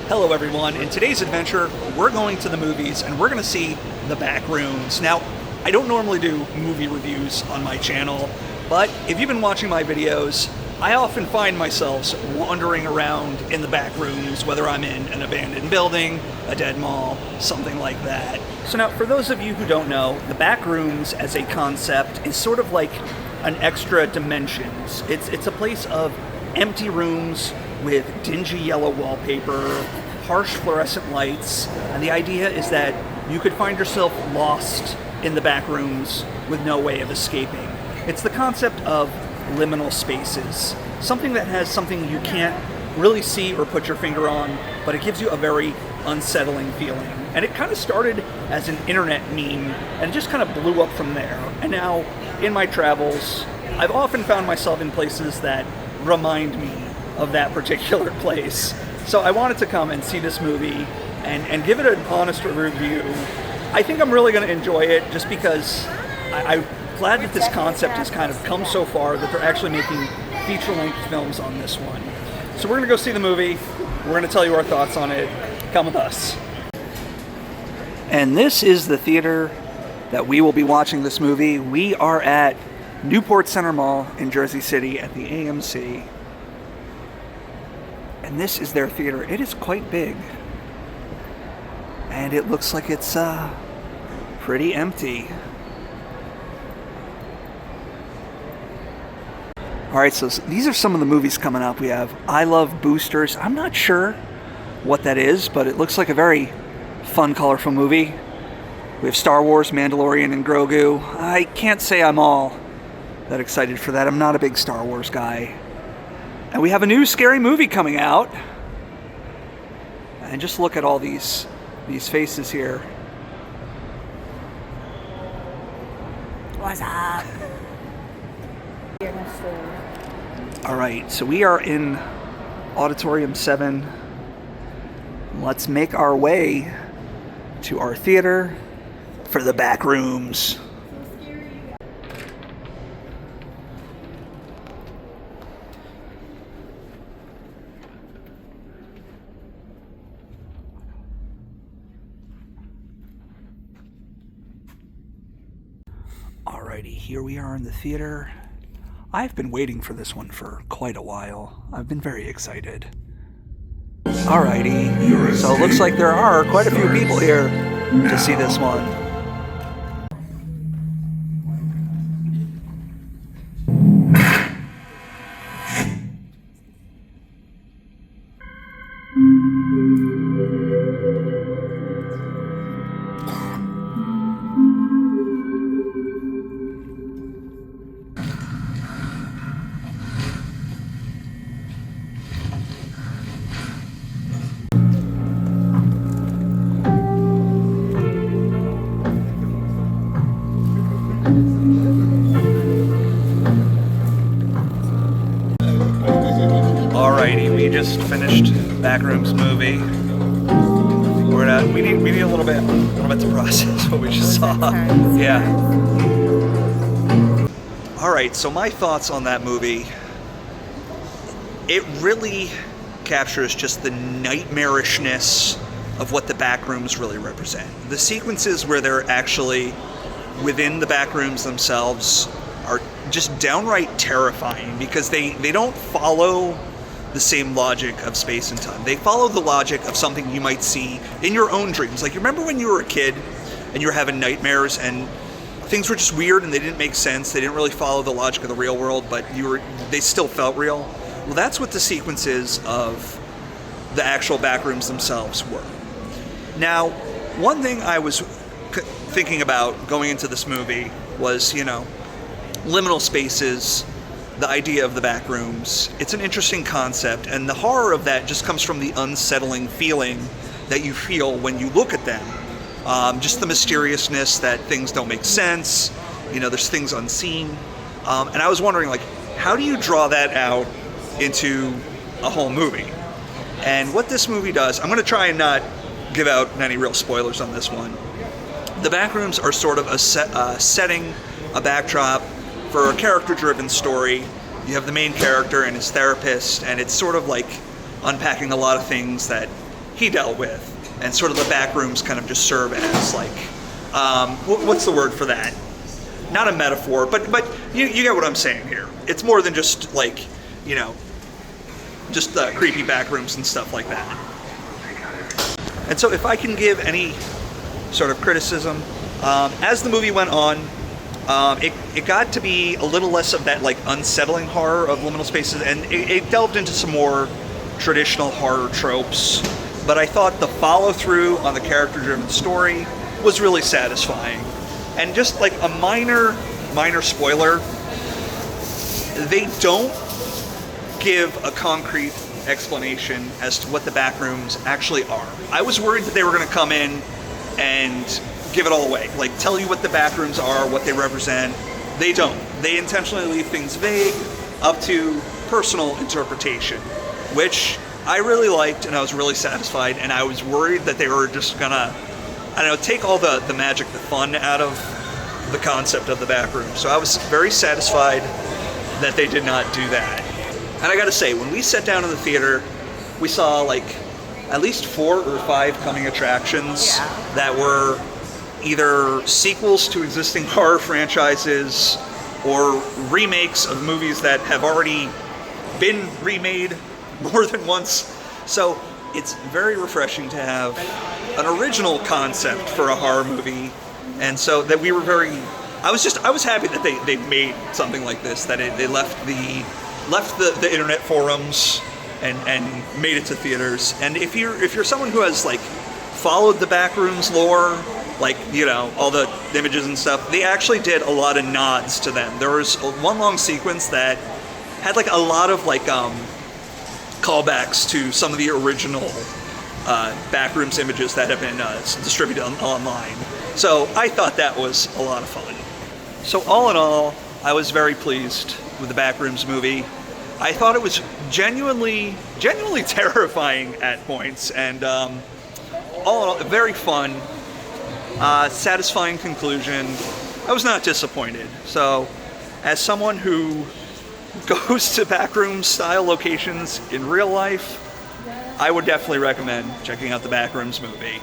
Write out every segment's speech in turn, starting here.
Hello everyone, in today's adventure we're going to the movies and we're going to see The Backrooms. Now, I don't normally do movie reviews on my channel, but if you've been watching my videos, I often find myself wandering around in the back rooms, whether I'm in an abandoned building, a dead mall, something like that. So now, for those of you who don't know, the back rooms as a concept is sort of like an extra dimensions. It's a place of empty rooms with dingy yellow wallpaper, harsh fluorescent lights, and the idea is that you could find yourself lost in the back rooms with no way of escaping. It's the concept of liminal spaces, something that has something you can't really see or put your finger on, but it gives you a very unsettling feeling. And it kind of started as an internet meme and just kind of blew up from there. And now, in my travels, I've often found myself in places that remind me of that particular place. So I wanted to come and see this movie and give it an honest review. I think I'm really going to enjoy it just because I'm glad that this concept has kind of come so far that they're actually making feature-length films on this one. So we're going to go see the movie. We're going to tell you our thoughts on it. Come with us. And this is the theater that we will be watching this movie. We are at Newport Center Mall in Jersey City at the AMC. And this is their theater. It is quite big. And it looks like it's pretty empty. Alright, so these are some of the movies coming up. We have I Love Boosters. I'm not sure what that is, but it looks like a very fun, colorful movie. We have Star Wars, Mandalorian, and Grogu. I can't say I'm all that excited for that. I'm not a big Star Wars guy. And we have a new scary movie coming out. And just look at all these faces here. What's up? Alright, so we are in Auditorium 7. Let's make our way to our theater for The Backrooms. Alrighty, here we are in the theater. I've been waiting for this one for quite a while. I've been very excited. Alrighty, so it looks like there are quite a few people here to see this one. Alrighty, we just finished Backrooms movie. We need a little bit to process what we just saw. Yeah. Alright, so my thoughts on that movie. It really captures just the nightmarishness of what the backrooms really represent. The sequences where they're actually within the backrooms themselves are just downright terrifying because they don't follow the same logic of space and time. They follow the logic of something you might see in your own dreams. Like, you remember when you were a kid and you were having nightmares and things were just weird and they didn't make sense. They didn't really follow the logic of the real world, but they still felt real. Well, that's what the sequences of the actual backrooms themselves were. Now, one thing I was thinking about going into this movie was, liminal spaces, the idea of the back rooms. It's an interesting concept, and the horror of that just comes from the unsettling feeling that you feel when you look at them. Just the mysteriousness that things don't make sense, there's things unseen. And I was wondering, how do you draw that out into a whole movie? And what this movie does, I'm going to try and not give out any real spoilers on this one. The backrooms are sort of a setting, a backdrop for a character-driven story. You have the main character and his therapist, and it's sort of like unpacking a lot of things that he dealt with, and sort of the Backrooms kind of just serve as like, what's the word for that? Not a metaphor, but you get what I'm saying here. It's more than just like, you know, just creepy backrooms and stuff like that. And so if I can give any sort of criticism, as the movie went on, it got to be a little less of that like unsettling horror of liminal spaces, and it delved into some more traditional horror tropes. But I thought the follow-through on the character-driven story was really satisfying. And just like a minor spoiler, they don't give a concrete explanation as to what the Backrooms actually are. I was worried that they were going to come in and give it all away, like tell you what the Backrooms are, what they represent. They don't. They intentionally leave things vague, up to personal interpretation, which I really liked, and I was really satisfied, and I was worried that they were just gonna, I don't know, take all the magic, the fun out of the concept of the Backroom. So I was very satisfied that they did not do that. And I gotta say, when we sat down in the theater, we saw like at least 4 or 5 coming attractions that were either sequels to existing horror franchises or remakes of movies that have already been remade more than once. So it's very refreshing to have an original concept for a horror movie. And so that we were I was happy that they made something like this, that they left the internet forums and made it to theaters. And if you're someone who has like followed the Backrooms lore, like, you know, all the images and stuff, they actually did a lot of nods to them. There was one long sequence that had like a lot of like callbacks to some of the original Backrooms images that have been distributed online. So I thought that was a lot of fun. So all in all, I was very pleased with the Backrooms movie. I thought it was genuinely terrifying at points, and all in all, very fun, satisfying conclusion. I was not disappointed. So, as someone who goes to Backrooms style locations in real life, I would definitely recommend checking out the Backrooms movie.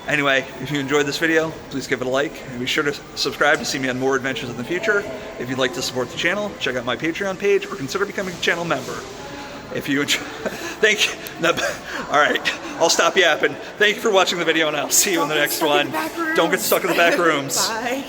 Anyway, if you enjoyed this video, please give it a like, and be sure to subscribe to see me on more adventures in the future. If you'd like to support the channel, check out my Patreon page, or consider becoming a channel member. If you enjoy, thank you. All right, I'll stop yapping. Thank you for watching the video, and I'll see you in the next one. Don't get stuck in the Backrooms. Bye.